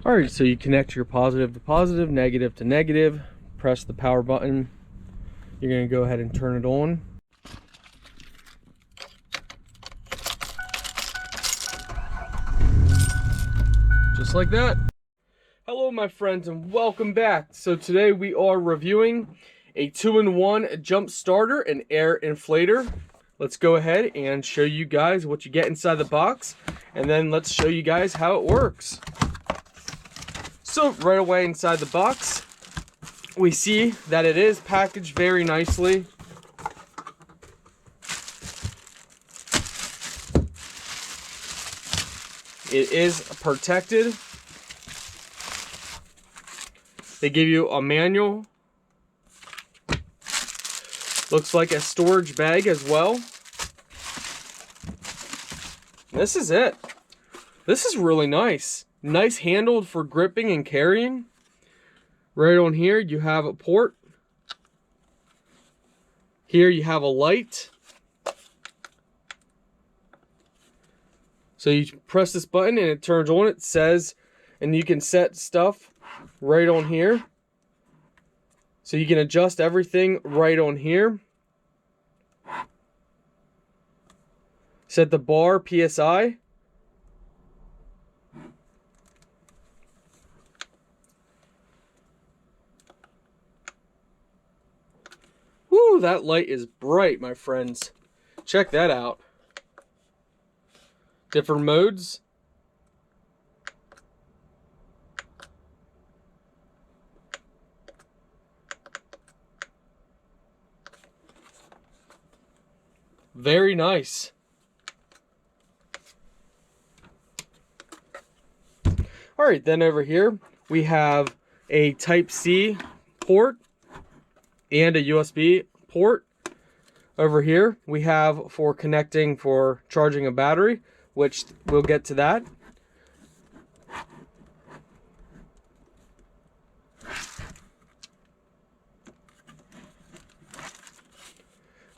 All right, so you connect your positive to positive, negative to negative, press the power button. You're going to go ahead and turn it on. Just like that. Hello my friends and welcome back. So today we are reviewing a 2-in-1 jump starter and air inflator. Let's go ahead and show you guys what you get inside the box, and then let's show you guys how it works. So right away inside the box, we see that it is packaged very nicely. It is protected. They give you a manual. Looks like a storage bag as well. This is it. This is really nice. Nice handled for gripping and carrying. Right on here you have a port. Here you have a light. So you press this button and it turns on. It says, and you can set stuff right on here. So you can adjust everything right on here. Set the bar PSI. Woo, that light is bright, my friends. Check that out. Different modes. Very nice. All right, then over here we have a Type-C port and a USB port. Over here we have for connecting for charging a battery, which we'll get to that.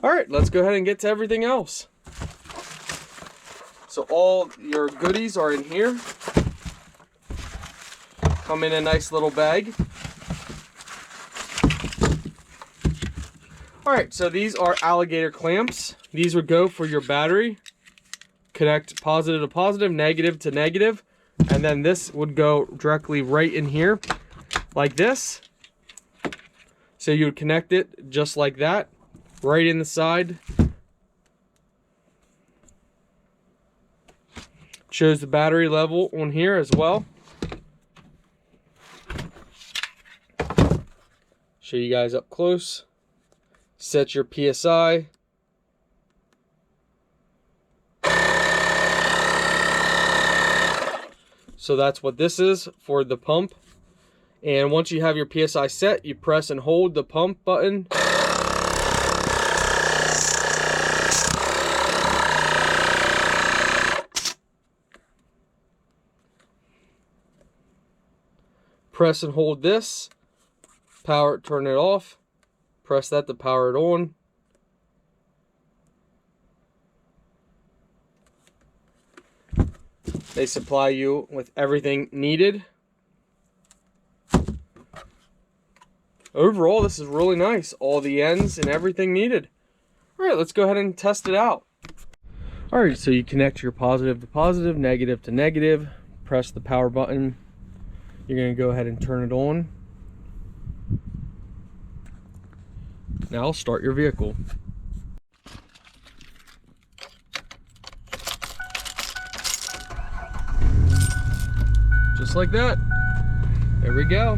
All right, let's go ahead and get to everything else. So all your goodies are in here. Come in a nice little bag. All right, so these are alligator clamps. These would go for your battery. Connect positive to positive, negative to negative, and then this would go directly right in here like this. So you would connect it just like that, right in the side. Shows the battery level on here as well. Show you guys up close. Set your PSI. So that's what this is for the pump. And once you have your PSI set, you press and hold the pump button. Press and hold this. Power it, turn it off. Press that to power it on. They supply you with everything needed. Overall, this is really nice. All the ends and everything needed. All right, let's go ahead and test it out. All right, so you connect your positive to positive, negative to negative. Press the power button. You're going to go ahead and turn it on. Now start your vehicle. Just like that. There we go.